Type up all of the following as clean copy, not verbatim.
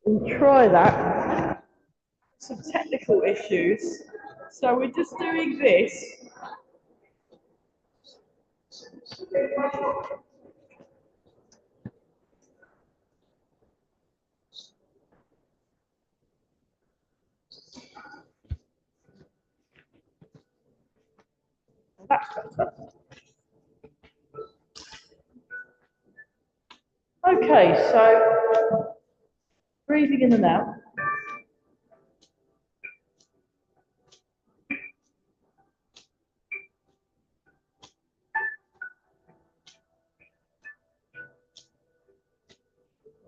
We'll try that. Some technical issues. So we're just doing this. That's better. Okay, so breathing in and out.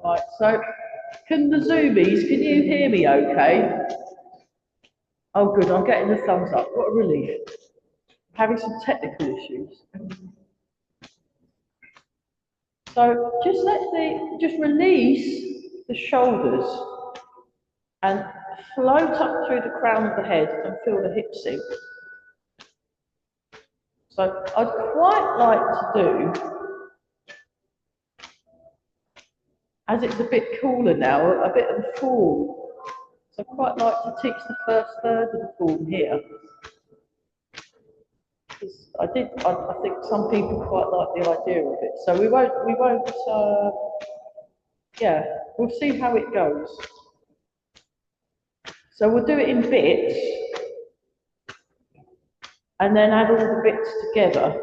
Right, so can the Zoomies, can you hear me okay? Oh good, I'm getting the thumbs up. What a relief. Having some technical issues. So just release the shoulders and float up through the crown of the head and feel the hips sink. So I'd quite like to do, as it's a bit cooler now, a bit of a form. So I'd quite like to teach the first third of the form here. I think some people quite like the idea of it. So yeah, we'll see how it goes. So we'll do it in bits, and then add all the bits together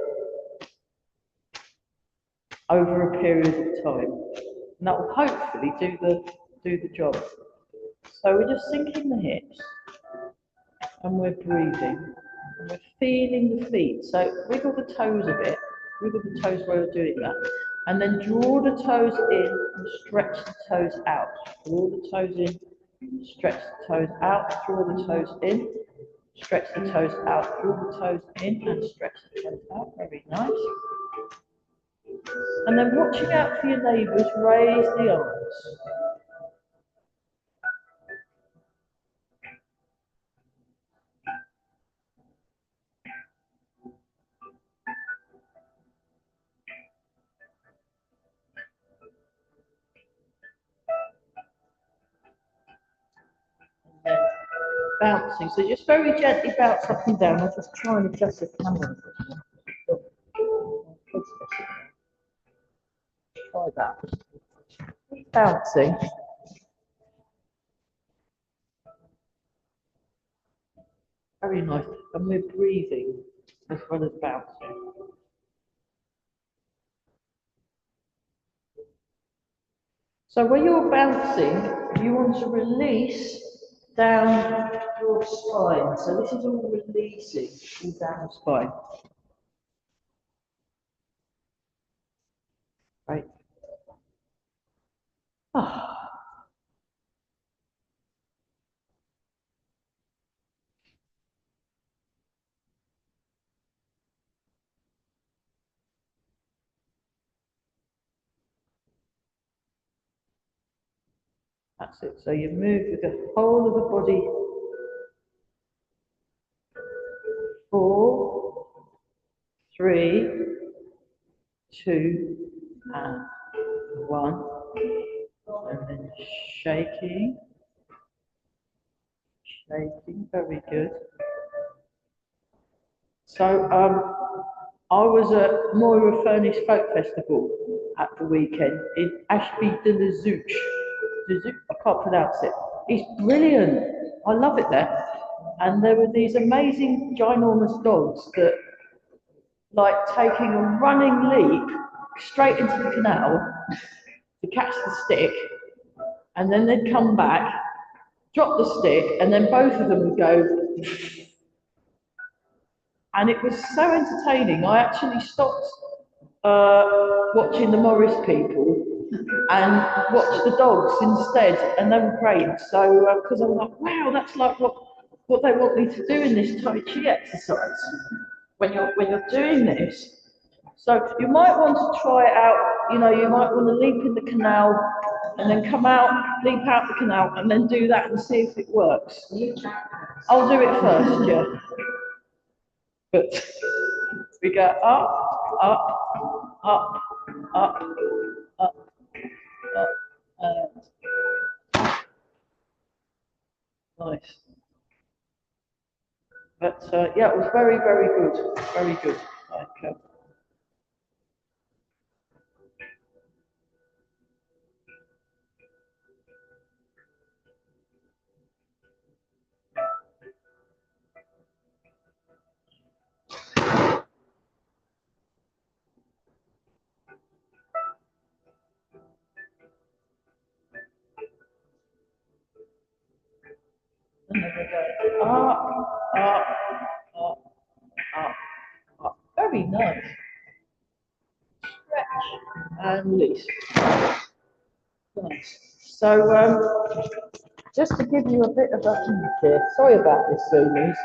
over a period of time. And that will hopefully do the job. So we're just sinking the hips, and we're breathing, and we're feeling the feet. So wiggle the toes a bit, wiggle the toes while you're doing that, and then draw the toes in and stretch the toes out. Draw the toes in, stretch the toes out, draw the toes in, stretch the toes out, draw the toes in and stretch the toes out. Very nice. And then watching out for your neighbours, raise the arms. Bouncing, so just very gently bounce up and down. I'll just try and adjust the camera. Try that. Bouncing. Very nice. And we're breathing as well as bouncing. So when you're bouncing, you want to release down your spine. So this is all releasing all down the spine. Right. Ah. That's it. So you move with the whole of the body. 4, 3, 2, and 1. And then shaking. Shaking, very good. So I was at Moira Furnace Folk Festival at the weekend in Ashby de la Zouch. I can't pronounce it. It's brilliant. I love it there. And there were these amazing ginormous dogs that, like, taking a running leap straight into the canal to catch the stick, and then they'd come back, drop the stick, and then both of them would go. And it was so entertaining. I actually stopped watching the Morris people and watched the dogs instead, and they were great. So, because I was like, wow, that's like what they want me to do in this Tai Chi exercise when you're doing this. So you might want to try it out. You know, you might want to leap in the canal and then come out, leap out the canal, and then do that and see if it works. I'll do it first, yeah. But we go up, up, up, up, up, up, and Nice. But yeah, it was very, very good. Very good. Like, and then we go up, up, up, up, up. Very nice. Stretch and release. Nice. So, just to give you a bit of a hint here, sorry about this, Zoomies.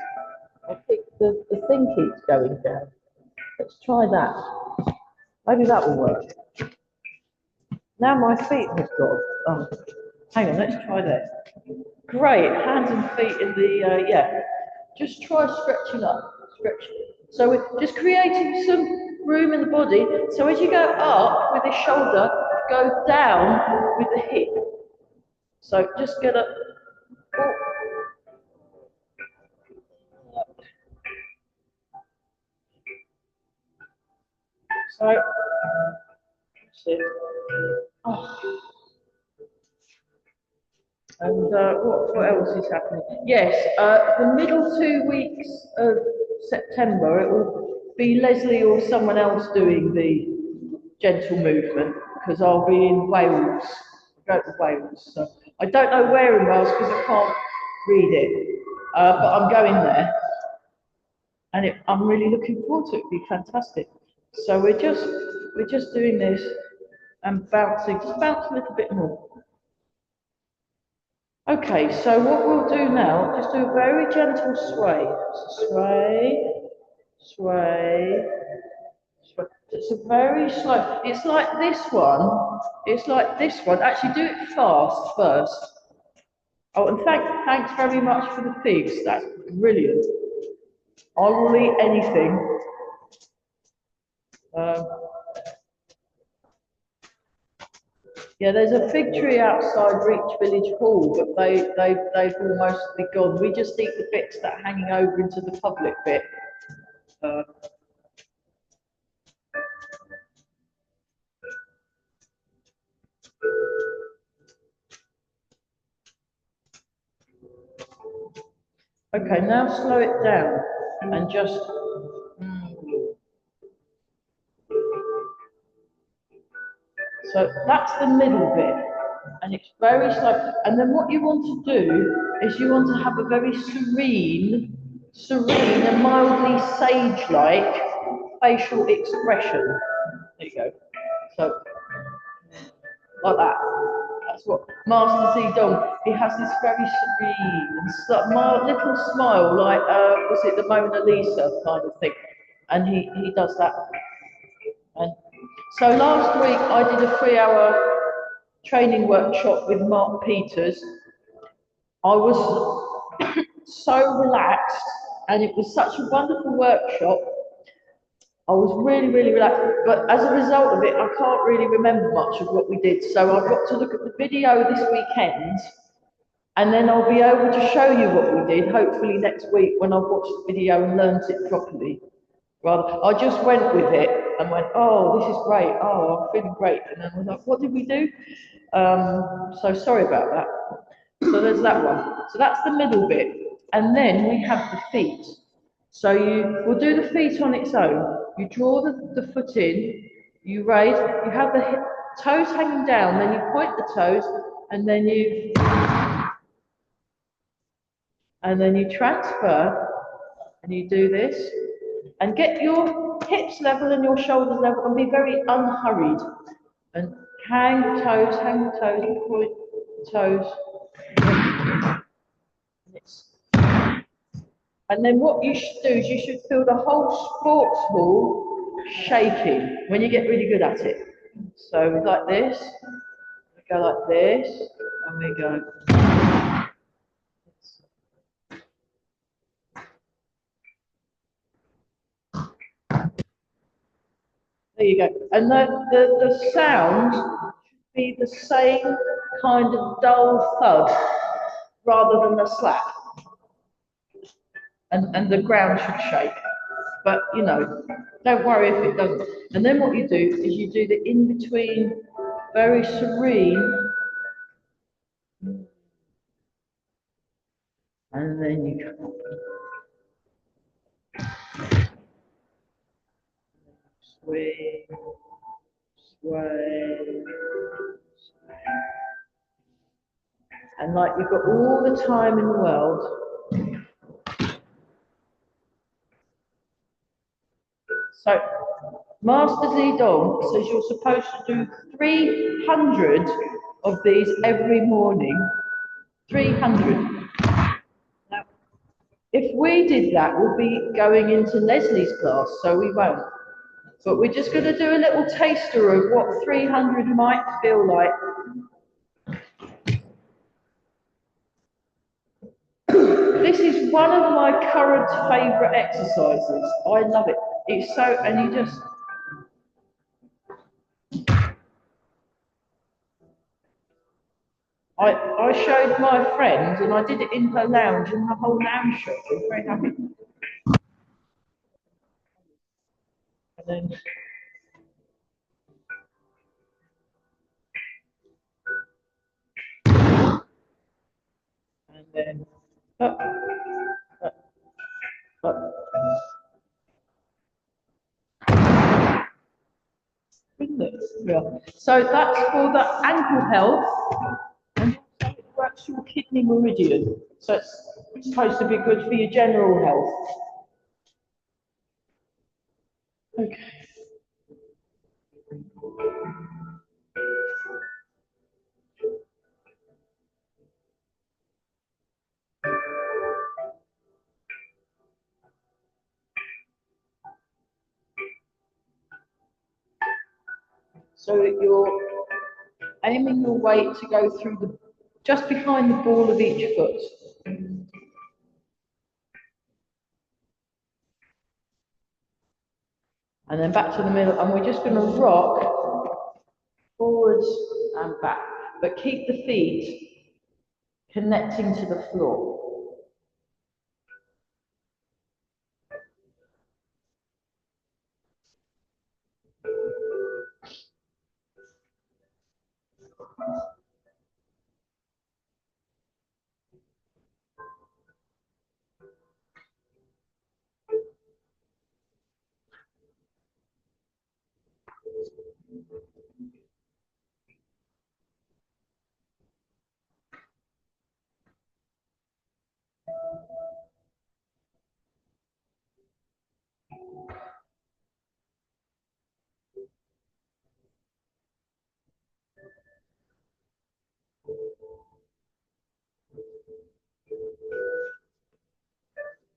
I think the thing keeps going down. Let's try that. Maybe that will work. Now my feet have got. Oh, hang on, let's try that. Great, hands and feet in the, yeah. Just try stretching up, stretch. So we're just creating some room in the body. So as you go up with the shoulder, go down with the hip. So just get up. Oh. So, that's it. Oh. And what else is happening? Yes, the middle 2 weeks of September, it will be Leslie or someone else doing the gentle movement because I'll be in Wales. I go to Wales, so I don't know where in Wales because I can't read it, but I'm going there, and I'm really looking forward to it. It'll be fantastic. So we're just doing this and bouncing, just bounce a little bit more. Okay, so what we'll do now, just do a very gentle sway. Sway, sway, sway. It's a very slow, it's like this one, it's like this one. Actually do it fast first. Oh, and thanks very much for the figs, that's brilliant. I will eat anything. Yeah, there's a fig tree outside Reach Village Hall, but they've almost be gone. We just eat the bits that are hanging over into the public bit. Okay, now slow it down and just. So that's the middle bit, and it's very slow. And then what you want to do is you want to have a very serene and mildly sage-like facial expression. There you go. So, like that. That's what Master Zedong, he has this very serene and mild little smile, like, was it the Mona Lisa kind of thing? And he does that. And so last week I did a 3-hour training workshop with Mark Peters. I was so relaxed and it was such a wonderful workshop. I was really, really relaxed, but as a result of it, I can't really remember much of what we did. So I've got to look at the video this weekend, and then I'll be able to show you what we did, hopefully next week when I've watched the video and learnt it properly. Rather, I just went with it and went, oh, this is great, oh, I'm feeling great. And then I was like, what did we do? So sorry about that. So there's that one. So that's the middle bit. And then we have the feet. So we'll do the feet on its own. You draw the foot in, you raise, you have the toes hanging down, then you point the toes, and then you transfer, and you do this, and get your hips level and your shoulders level, and be very unhurried. And hang the toes, and point the toes. And then what you should do is you should feel the whole sports hall shaking when you get really good at it. So like this, we go like this, and we go. There you go. And the sound should be the same kind of dull thud rather than the slap. and the ground should shake. But you know, don't worry if it doesn't. And then what you do is you do the in between, very serene, and then you come up. Swing, sway, and like you've got all the time in the world. So Master Zedong says you're supposed to do 300 of these every morning. 300. Now, if we did that, we'd be going into Leslie's class, so we won't. But we're just going to do a little taster of what 300 might feel like. This is one of my current favourite exercises. I love it. It's so, and you just, I showed my friend and I did it in her lounge and the whole lounge shop was very happy. And then, up, up, up. Yeah. So that's for the ankle health and also it works your kidney meridian. So it's supposed to be good for your general health. Okay. So you're aiming your weight to go through the, just behind the ball of each foot. And then back to the middle, and we're just going to rock forwards and back, but keep the feet connecting to the floor.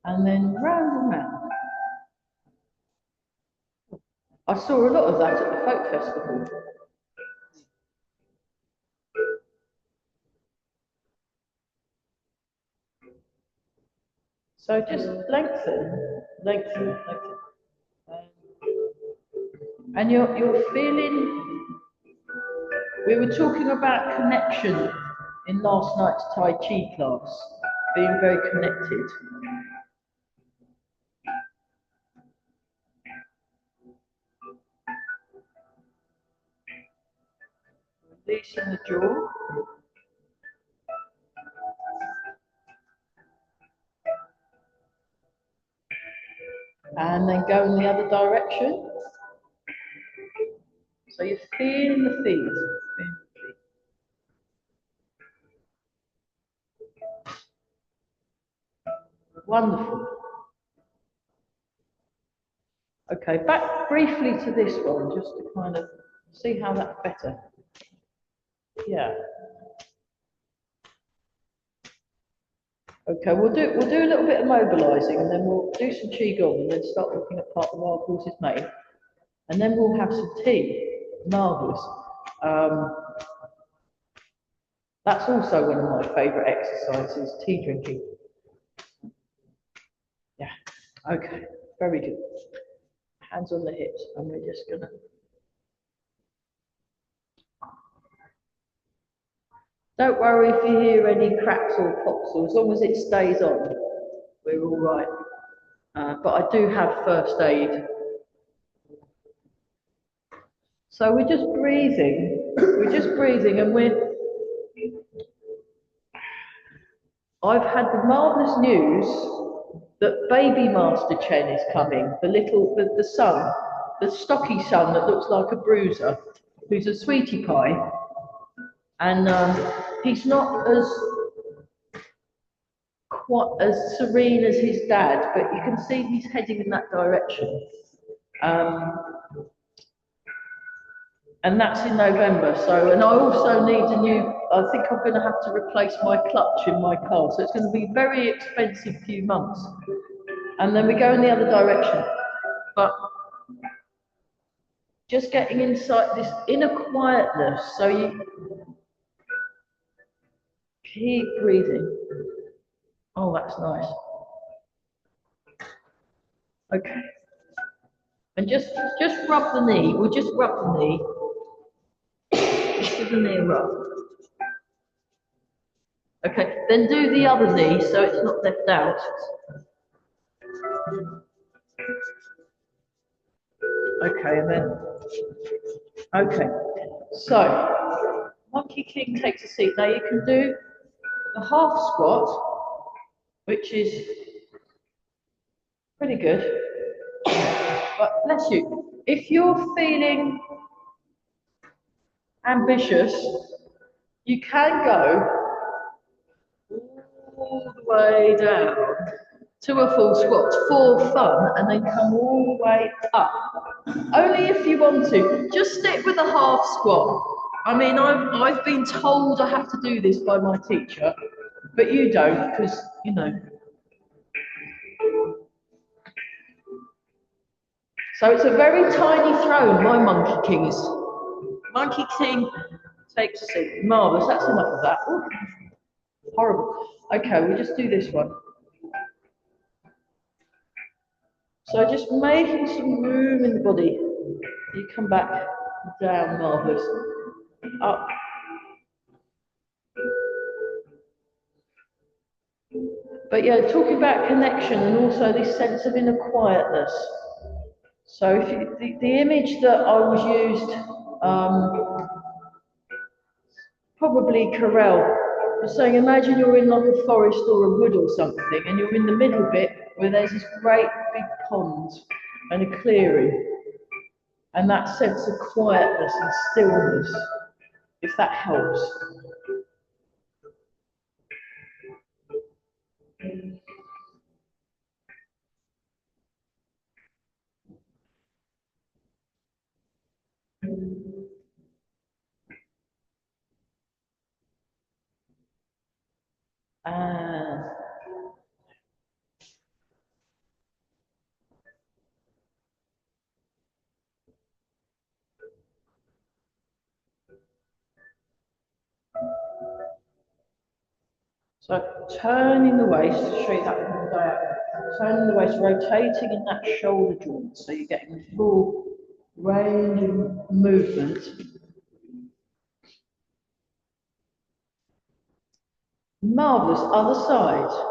And then round and round. I saw a lot of that at the folk festival. So just lengthen, lengthen, lengthen. And you're feeling, we were talking about connection in last night's Tai Chi class, being very connected. Releasing the jaw. And then go in the other direction. So you're feeling the feet. Wonderful. Okay, back briefly to this one, just to kind of see how that's better. Yeah. Okay, we'll do a little bit of mobilising, and then we'll do some qigong, and then start looking at part of Wild Horses Mane, and then we'll have some tea. Marvellous. That's also one of my favourite exercises, tea drinking. Yeah. Okay. Very good. Hands on the hips, and we're just gonna. Don't worry if you hear any cracks or pops, or as long as it stays on, we're all right. but I do have first aid. So we're just breathing. We're just breathing, and I've had the marvellous news that baby Master Chen is coming. The son, the stocky son that looks like a bruiser, who's a sweetie pie, and he's not as quite as serene as his dad, but you can see he's heading in that direction. Um, and that's in November. So, and I also need I think I'm going to have to replace my clutch in my car. So it's going to be a very expensive few months. And then we go in the other direction. But just getting inside this inner quietness, so you keep breathing. Oh, that's nice. Okay. And just rub the knee. We'll just rub the knee. Just give the knee a rub. Okay, then do the other knee so it's not left out. Okay, and then, okay. So, Monkey King takes a seat. Now you can do the half squat, which is pretty good. But bless you, if you're feeling ambitious, you can go all the way down to a full squat for fun and then come all the way up. Only if you want to. Just stick with a half squat. I mean, I've been told I have to do this by my teacher, but you don't because, you know. So it's a very tiny throne, my Monkey King is. Monkey King takes a seat. Marvellous, that's enough of that. Ooh, horrible. Okay, we'll just do this one. So just making some room in the body. You come back down, marvellous. Up. But yeah, talking about connection and also this sense of inner quietness. So if you, the image that I was used, probably Carell, was saying, imagine you're in like a forest or a wood or something, and you're in the middle bit where there's this great big pond and a clearing, and that sense of quietness and stillness, if that helps. And so turning the waist, to show you that from the diagonal, turning the waist, rotating in that shoulder joint, so you're getting the full range of movement. Marvellous, other side.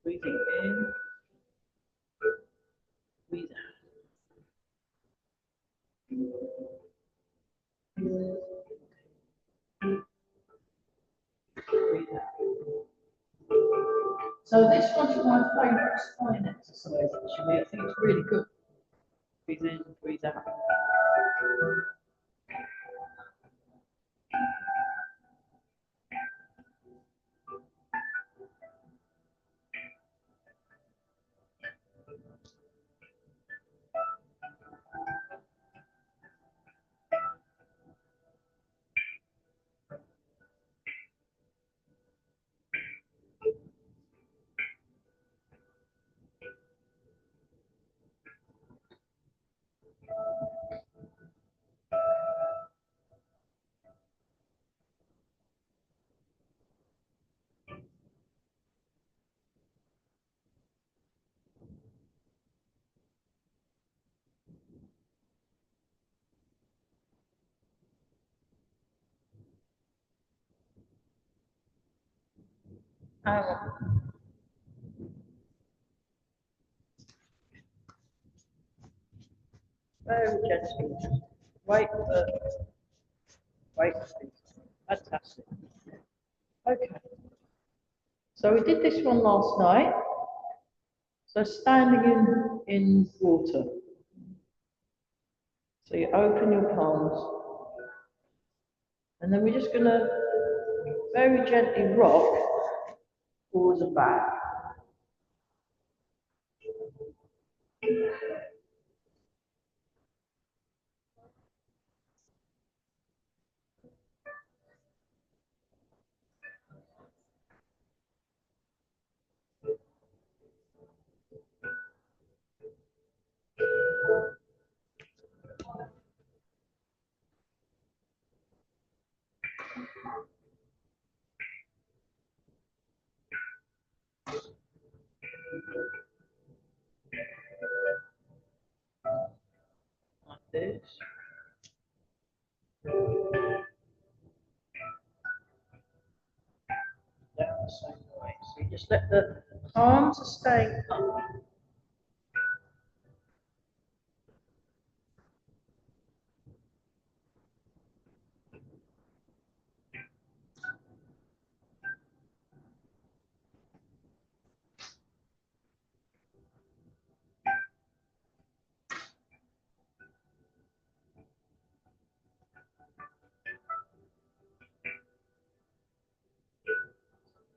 Breathing in, breathe out, breathe out. So this one's my favourite spine exercise actually. I think it's really good. Breathe in, breathe out. Hang on. Very gently. Wait for, wait for it. Fantastic. Okay. So we did this one last night. So standing in water. So you open your palms. And then we're just going to very gently rock forwards and back. Like this. Down the same way. So you just let the palms are staying up.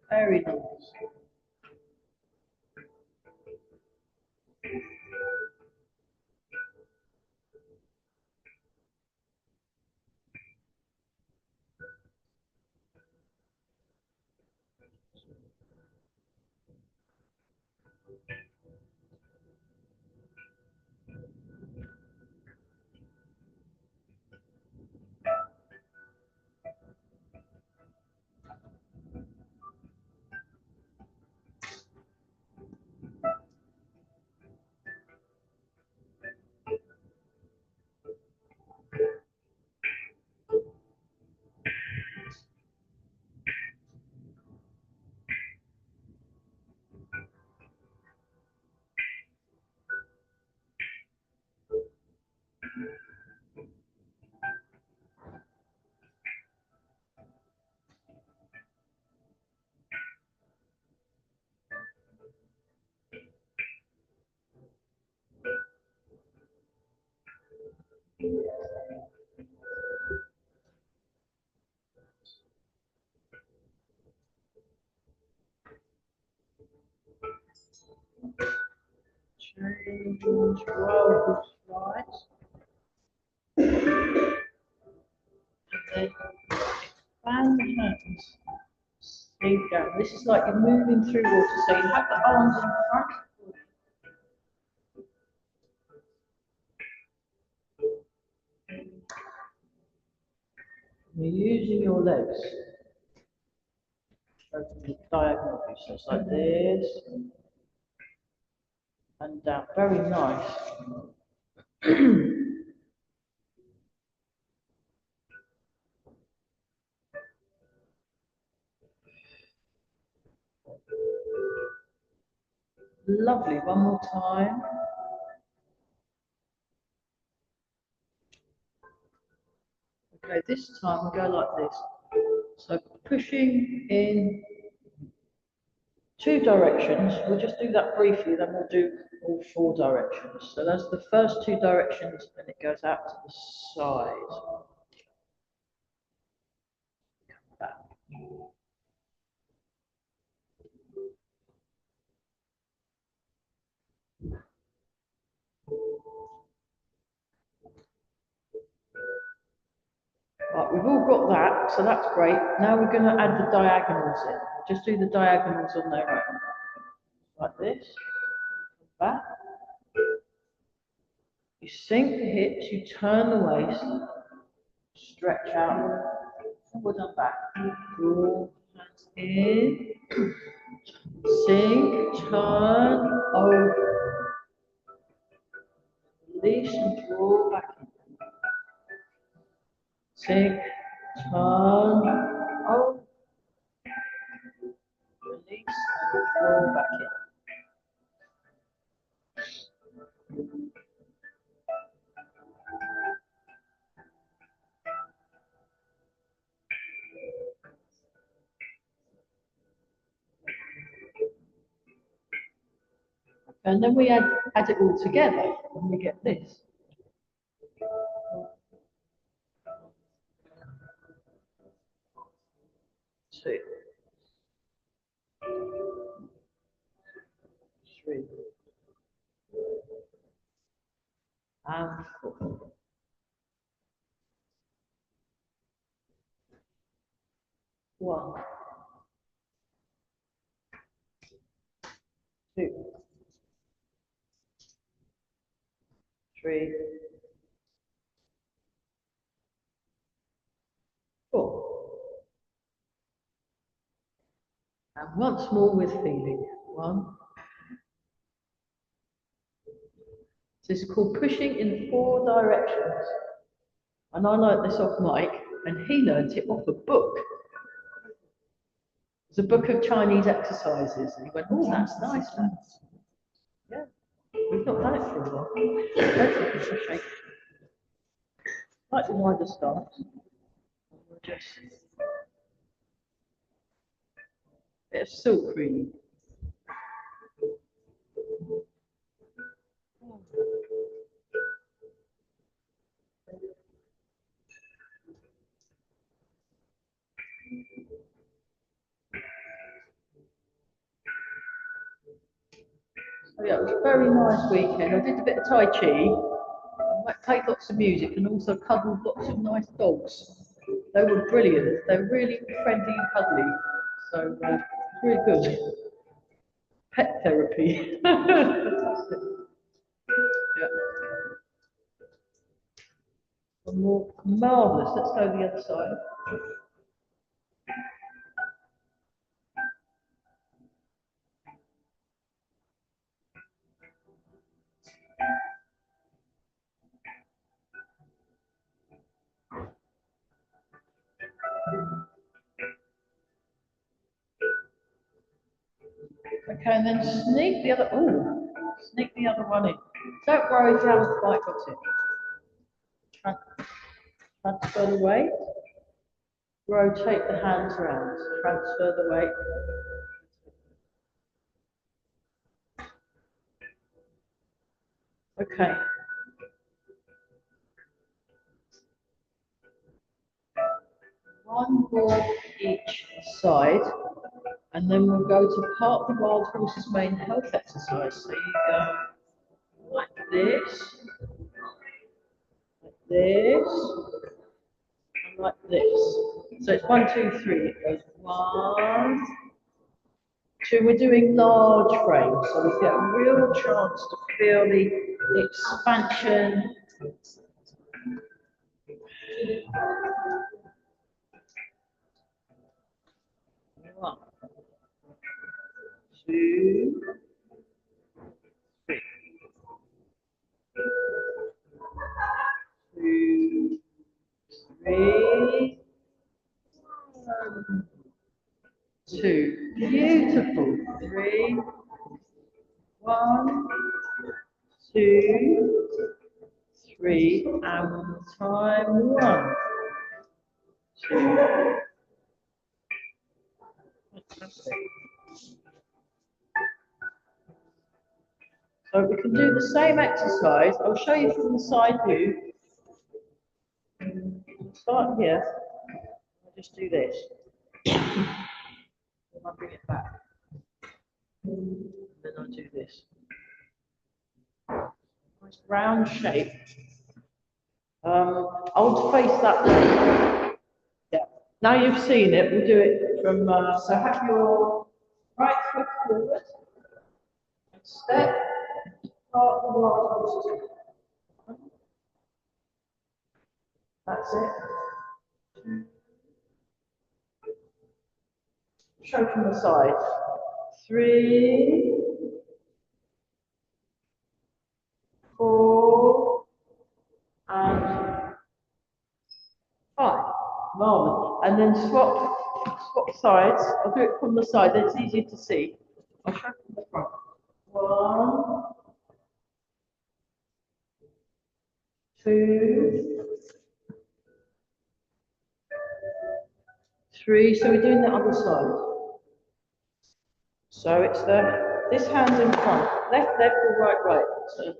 Very nice. Change roll right. And then expand the hands. There you go. This is like you're moving through water. So you have the arms in front. You're using your legs. Diagonal. So it's like this. And down. Very nice. Lovely. One more time. Okay, this time we go like this. So pushing in two directions. We'll just do that briefly, then we'll do all four directions. So that's the first two directions, and it goes out to the side. Come back. Right, we've all got that, so that's great. Now we're going to add the diagonals in. We'll just do the diagonals on their own. Like this. Back. You sink the hips, you turn the waist, stretch out, forward and back. Draw hands in, sink, turn, over. Release and draw back in. Sink, turn, over. Release Roll back in. And then we add it all together and we get this. 2, 3, and 4. 1, 2, 3, 4. And once more with feeling. 1. This is called pushing in 4 directions. And I learnt this off Mike, and he learnt it off a book. It's a book of Chinese exercises. And he went, oh, that's nice, lads. Yeah, we've not done it for a while. Let's give it a shake. Slightly wider start. We'll just a bit of silk really. So yeah, it was a very nice weekend. I did a bit of Tai Chi. I played lots of music and also cuddled lots of nice dogs. They were brilliant. They were really friendly and cuddly. So really good. Pet therapy. Fantastic. Yeah. One more. Marvellous. Let's go the other side. Okay, and then sneak the other. Oh, sneak the other one in. Don't worry, if you haven't quite got it. Transfer the weight. Rotate the hands around. Transfer the weight. Okay. One more each side, and then we'll go to part of the wild horse's main health exercise. So you go like this, and like this. So it's 1, 2, 3. It goes 1, 2. We're doing large frames, so we get a real chance to feel the expansion. 1, 2, 3. 2, 3. 1, 2. Beautiful. 3. 1, 2, 3. And one more time. 1, 2. Fantastic. So we can do the same exercise. I'll show you from the side view. Start here. I'll just do this. Then I'll bring it back. And then I'll do this. Nice round shape. I'll face that way. Yeah. Now you've seen it, we'll do it from. So have your right foot forward. And step. Start the wild horse. That's it. Show from the side. 3, 4, and 5. Marvelous. And then swap sides. I'll do it from the side, then it's easier to see. I'll show from the front. 1, 2, 3. So we're doing the other side. So it's this hand's in front, left, left, or right, right. So,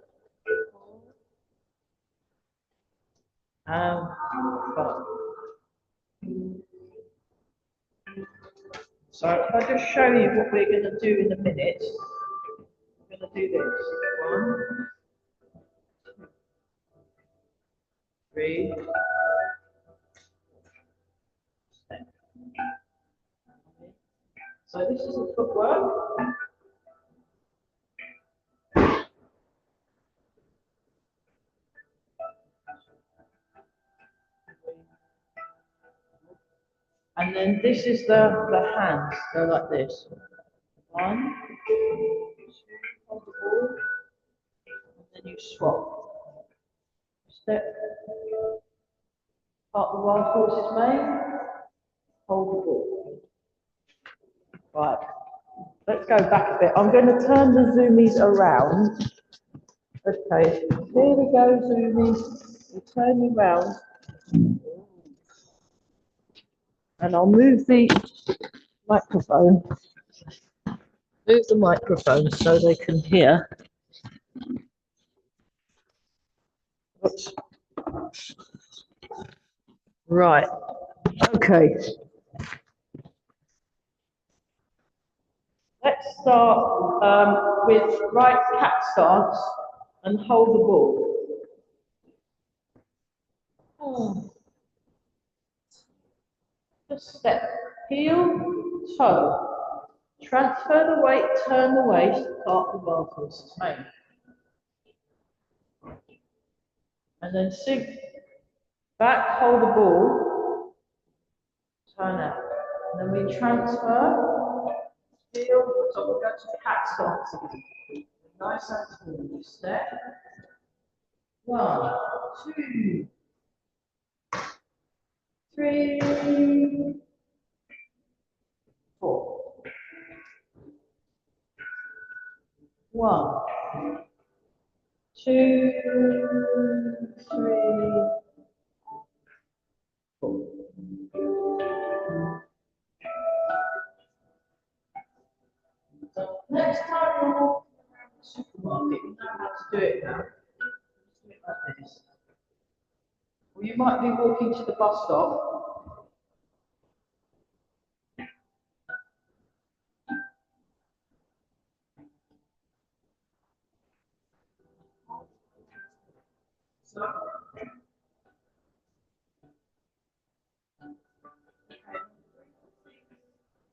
front. So if I just show you what we're going to do in a minute, we're going to do this. 1, 3. So this is the footwork. And then this is the hands, they're like this. 1, 2, hold the ball, and then you swap. Step, part the wild horse's mane, hold the ball. Right, let's go back a bit. I'm going to turn the zoomies around. Okay, here we go, zoomies. We'll turn you round. And I'll move the microphone. Move the microphone so they can hear. Oops. Right, okay. Let's start with right cat stance and hold the ball. Just step, heel, toe. Transfer the weight, turn the waist, part the wild horse's mane. And then sink back, hold the ball, turn out. And then we transfer, heel, so we'll go to cat stance again. Nice and small. Step. 1, 2, 3, 4. 1, 2, 3, 4. So next time you're walking around the supermarket, you know how to do it now. Just do it like this. Or you might be walking to the bus stop. So,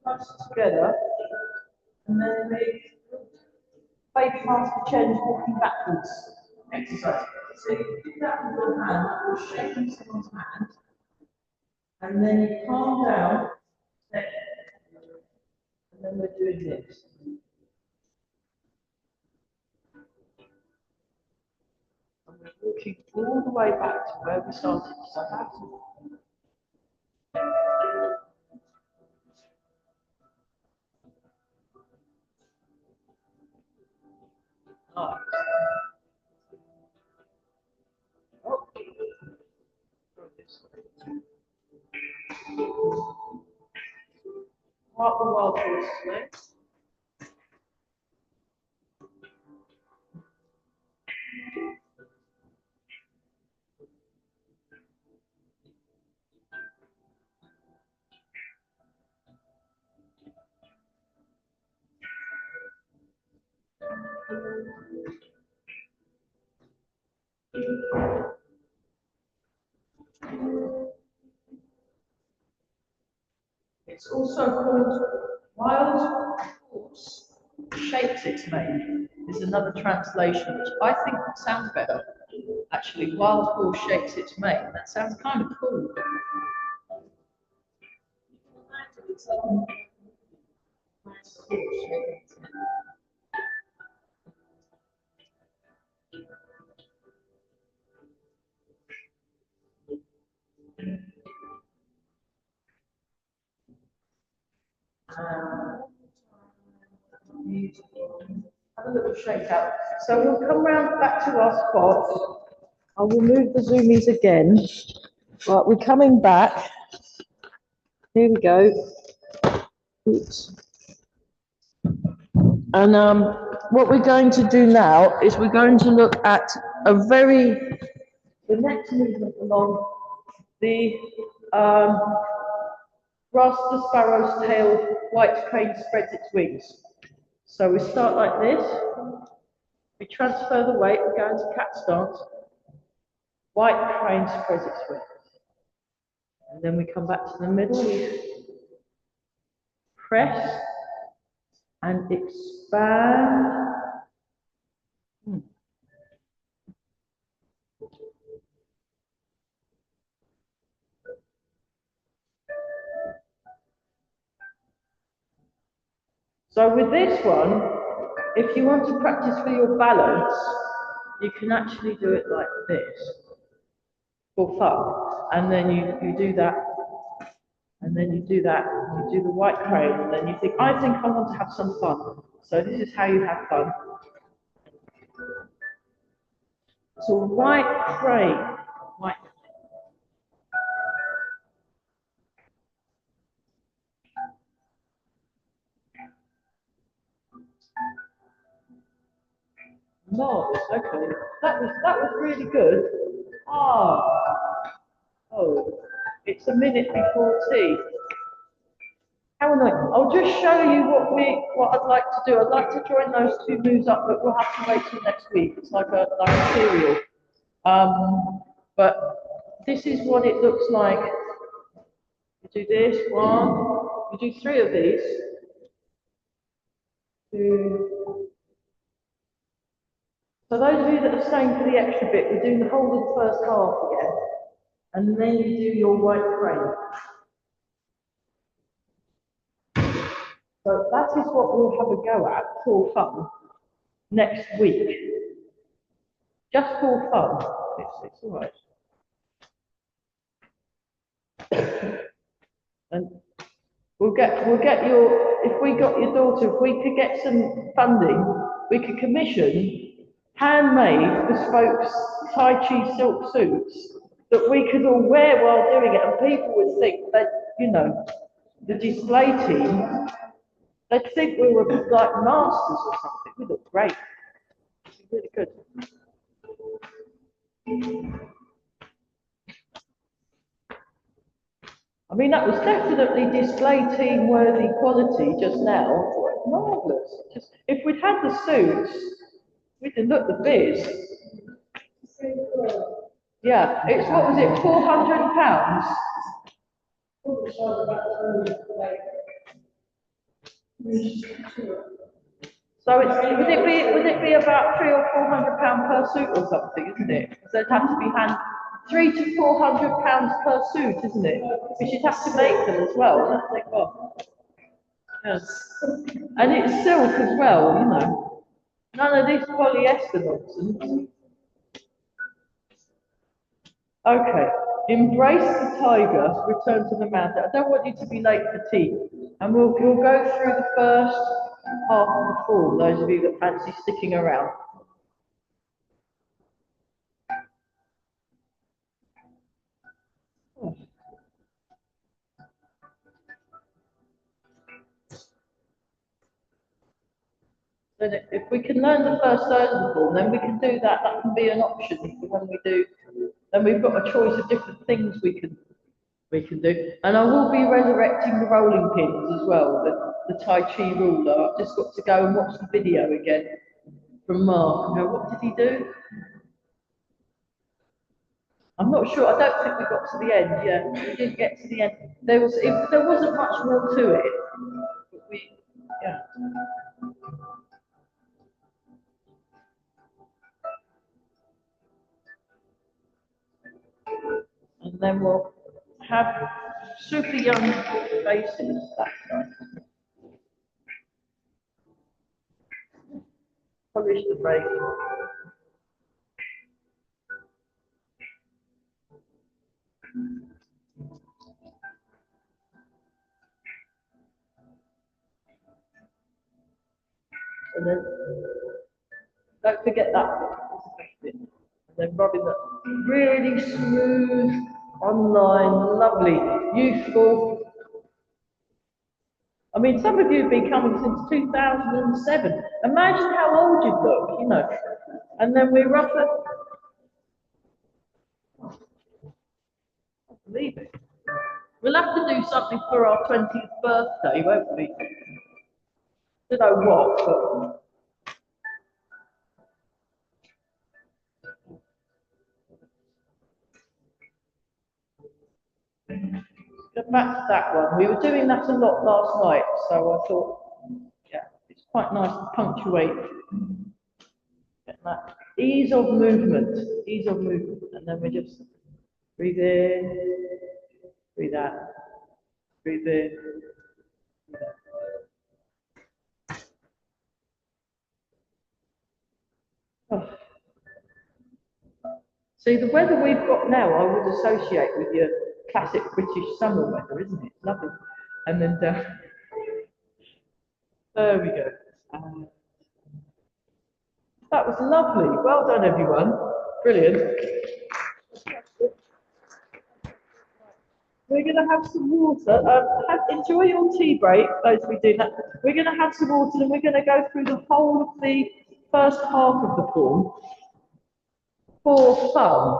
touch together, and then we baby master change walking backwards exercise. So you do that with your hand, you're shaking someone's hand, and then you calm down, step, and then we're doing this. And we're walking all the way back to where we started. So that's nice. Oh. Part the wild horse legs. It's also called wild horse shapes its mane. Is another translation, which I think sounds better. Actually, wild horse shapes its mane. That sounds kind of cool. shake out. So we'll come round back to our spot. I will move the zoomies again. Right, we're coming back. Here we go. Oops. And what we're going to do now is we're going to look at the next movement along the Grass sparrow's tail, white crane spreads its wings. So we start like this, we transfer the weight, we go into cat stance, white crane spreads its wings. And then we come back to the middle, we press and expand. So with this one, if you want to practice for your balance, you can actually do it like this, for fun. And then you do that, and then you do that, you do the white crane, and then you think, I think I want to have some fun. So this is how you have fun. So white crane, white. Marvellous, okay. That was really good. Oh, it's a minute before tea. How annoying. I'll just show you what I'd like to do. I'd like to join those two moves up, but we'll have to wait till next week. It's like a serial. But this is what it looks like. You do this, one, you do 3 of these. 2. So those of you that are staying for the extra bit, we're doing the whole of the first half again. And then you do your white crane. So that is what we'll have a go at for fun next week. Just for fun. It's all right. And we'll get if we got your daughter, if we could get some funding, we could commission handmade bespoke Tai Chi silk suits that we could all wear while doing it, and people would think that, you know, the display team, they'd think we were like masters or something. We look great. It's really good. I mean, that was definitely display team worthy quality just now. Marvellous. Just, if we'd had the suits, we'd have looked the biz. Yeah, it's, what was it, £400? So it's, would it be about £300 or £400 per suit or something, isn't it? Because there'd have to be £300 to £400 per suit, isn't it? Because you'd have to make them as well. That's like, oh. Yes. And it's silk as well, you know. None of this polyester nonsense. Okay. Embrace the tiger, return to the mountain. I don't want you to be late for tea. And we'll go through the first half of the form, those of you that fancy sticking around. Then if we can learn the first third of the form, then we can do that. That can be an option when we do. Then we've got a choice of different things we can do. And I will be resurrecting the rolling pins as well, the Tai Chi ruler. I've just got to go and watch the video again from Mark and go, what did he do? I'm not sure. I don't think we got to the end. Yeah, we didn't get to the end. There wasn't much more to it. But yeah. And then we'll have super young faces that time. Polish the brake. And then Don't forget that bit. And then rubbing that really smooth, online, lovely, youthful. I mean, some of you have been coming since 2007. Imagine how old you'd look, you know. And then we rub it. Believe it. We'll have to do something for our 20th birthday, won't we? Don't know what, but. Go back to that one. We were doing that a lot last night, so I thought, yeah, it's quite nice to punctuate. Get that ease of movement, and then we just breathe in, breathe out, breathe in. Breathe out. Oh. See, the weather we've got now, I would associate with your classic British summer weather, isn't it? Lovely. And then there we go. That was lovely. Well done, everyone. Brilliant. We're going to have some water. Enjoy your tea break, those of you doing that. We're going to have some water and we're going to go through the whole of the first half of the form for fun.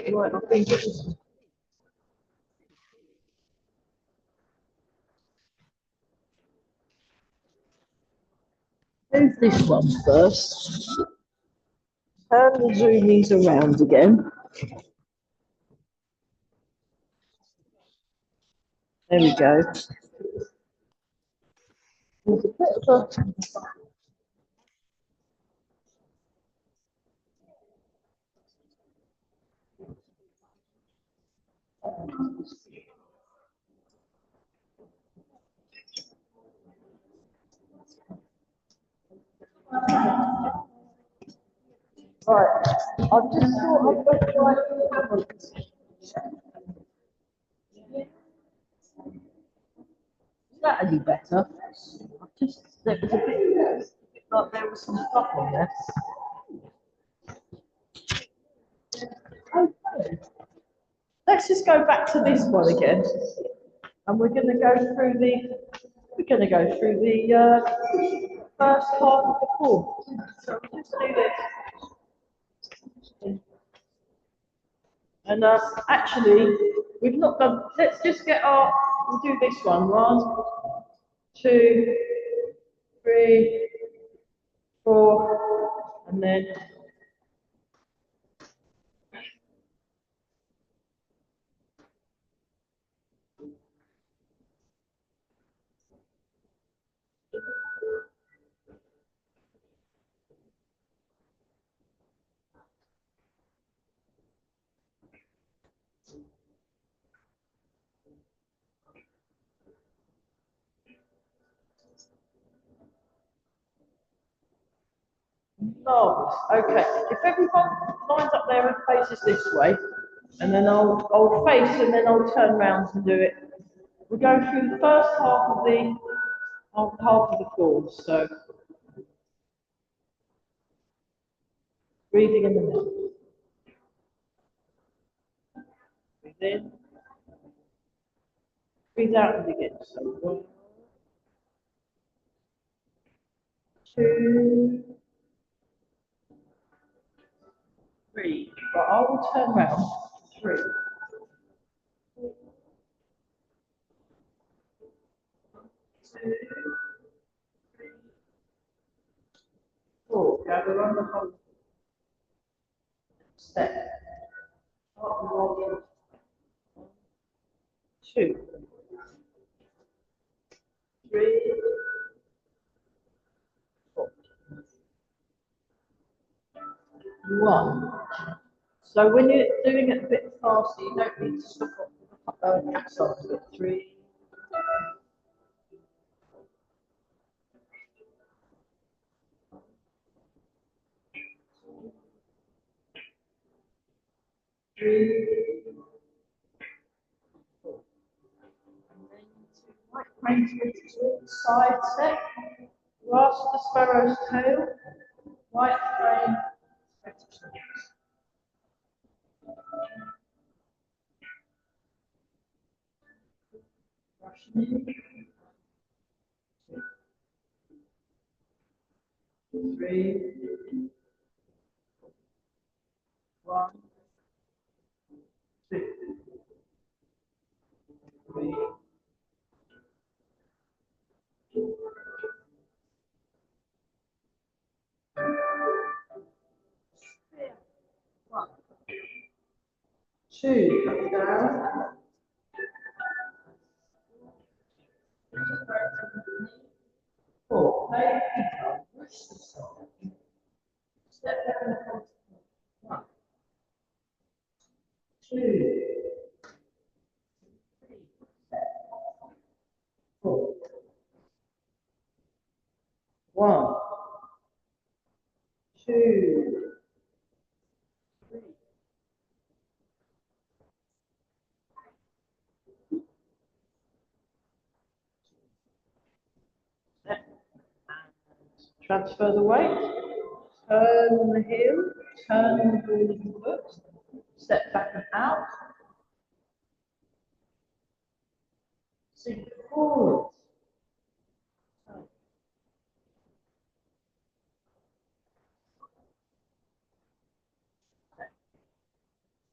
Right, I think it was. Move this one first. Turn the zoomies around again. There we go. There's a bit of a right. I've just thought I'd go try the camera. Is that any better? There was a bit like there was some stuff on there. Okay. Let's just go back to this one again, and we're going to go through the first half of the form. So we'll just do this. And actually, we've not done. Let's just get our. We'll do this one. 1, 2, 3, 4, and then. Marvellous. Okay. If everyone lines up there and faces this way, and then I'll face and then I'll turn round and do it. We'll go through the first half of the course. So breathing in the mouth. Breathe in. Breathe out and begin. So 1, 2, 3. Right, I will turn round. 3. 2, 4. Gather on the whole step. Start the roll. 1, 2, 3, 4, 1. So when you're doing it a bit faster, you don't need to stop at caps after it. 3, 3, 4. And then to right crane to the side step, grasp the sparrow's tail, right crane, brushing in, 3, 1, 2, 3, 1, 2, come down, 4, make push the stop, step down, 1, 2, 3, 4, 1, 2, 3, step, and transfer the weight, turn the heel, turn the ball of the foot, step back and out, sink forward,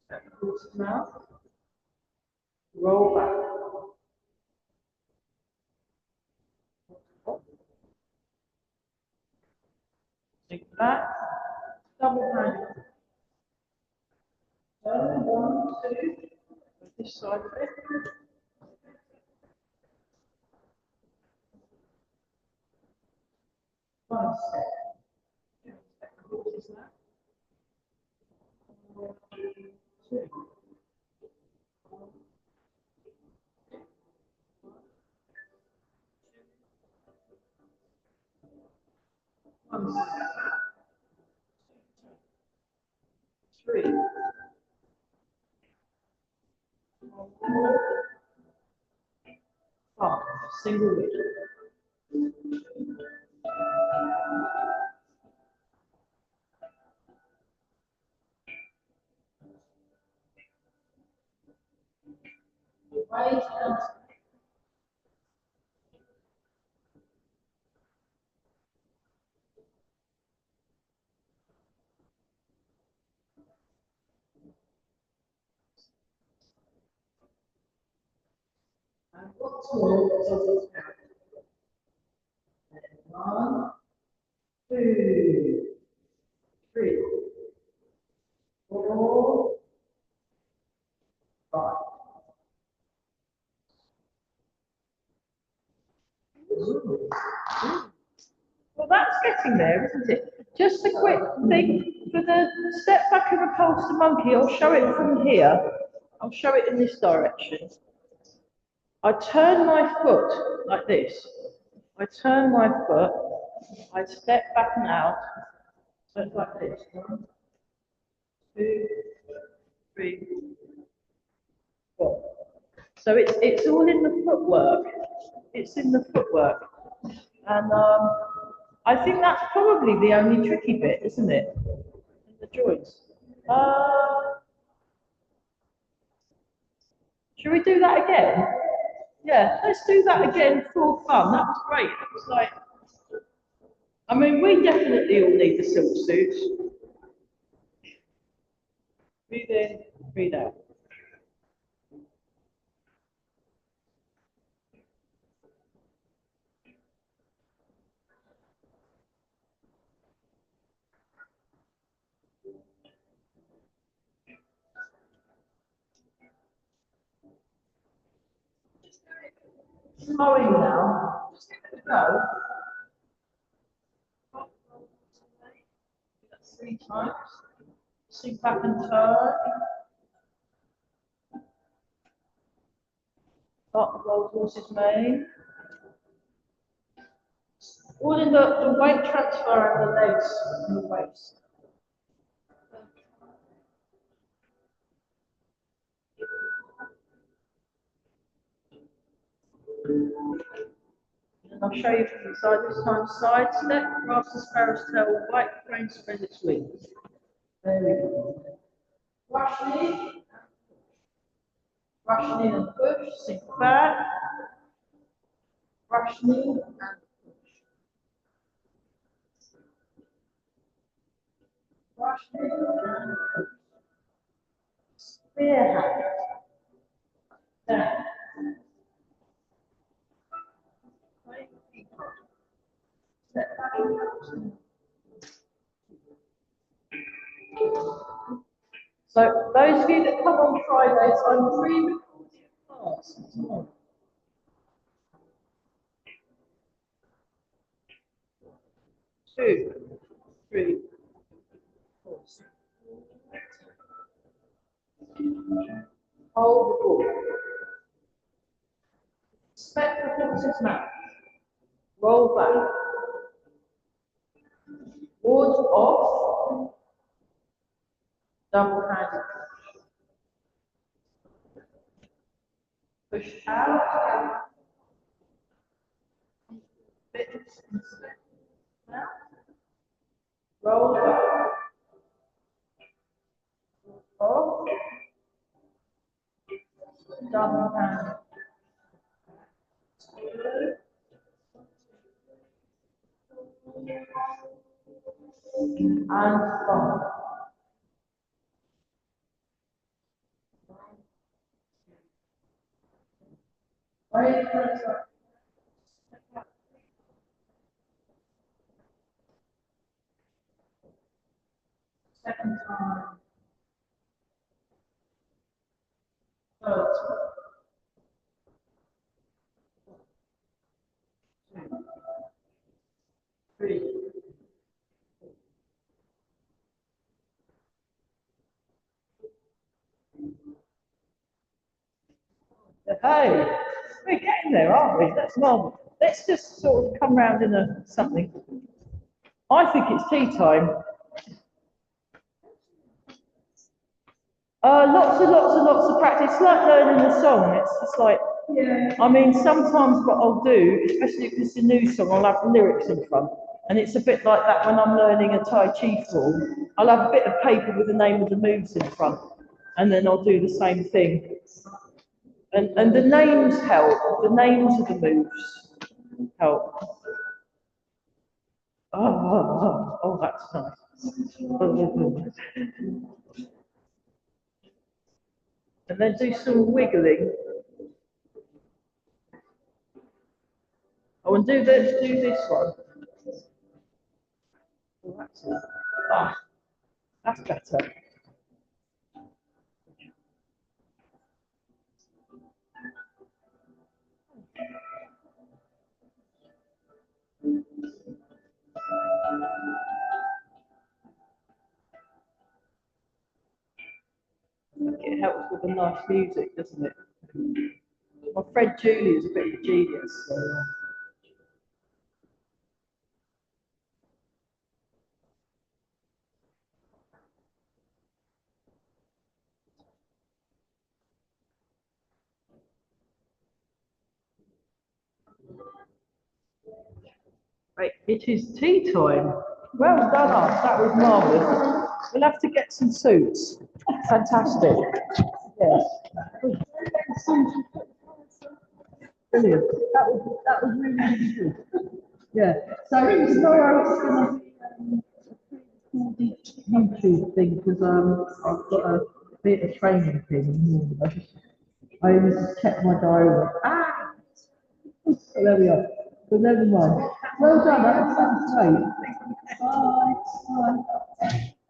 step towards the mouth, roll back, sink back, double hand, turn, 1, 2, this side of it, 1 step, step towards the mouth, 1, 2, 1 step, 3, 4, 5, single width. Right hand. And what's more, double count. 1, 2, 3, 4, 5. Well, that's getting there, isn't it? Just a quick thing for the step back and repulse the monkey. I'll show it from here. I'll show it in this direction. I turn my foot like this. I turn my foot. I step back and out. So it's like this. 1, 2, 3, 4. So it's all in the footwork. It's in the footwork, and I think that's probably the only tricky bit, isn't it? In the joints. Should we do that again? Yeah, let's do that again for fun. That was great. It was like, I mean, we definitely all need the silk suits. Breathe in, breathe out. Slowing now. Just give it a go. That's 3 times. Sink back and turn. Start the roll horse's mane. All in the weight transfer and the legs and the waist. And I'll show you from the side this time. Side step, grasp the sparrow's tail, white crane spread its wings. There we go. Rushing in and push, sink back. Rushing in and push. Rushing in and push. Spear hand. Down. Step back and push. So those of you that come on Fridays, I'm pre-recording a class tomorrow. Two, three, four. Hold the ball. Expect the horse's mouth. Roll back. Wards off. Double-handed push. Push out. Bit now. Roll back. Off. Double-handed. And from. Right, second time. Third time. Two, three. Hey, we're getting there, aren't we? That's marvelous. Let's just sort of come round in a something. I think it's tea time. Lots and lots and lots of practice. It's like learning a song. It's just like, yeah. I mean, sometimes what I'll do, especially if it's a new song, I'll have the lyrics in front. And it's a bit like that when I'm learning a Tai Chi form. I'll have a bit of paper with the name of the moves in front. And then I'll do the same thing. And the names help. The names of the moves help. Oh, that's nice. And then do some wiggling. Oh, and do this one. Oh, that's it. Ah, that's better. It helps with the nice music, doesn't it? My friend Julie is a bit of a genius. So. Right, it is tea time. Well done, us. That was marvellous. We'll have to get some suits. Fantastic. Yes. Brilliant. That was really, really good. Yeah. So tomorrow it's going to be a YouTube thing because I've got a bit of training thing. I always just check my diary. So there we are. But never mind. Well done. That was great. Bye. Bye.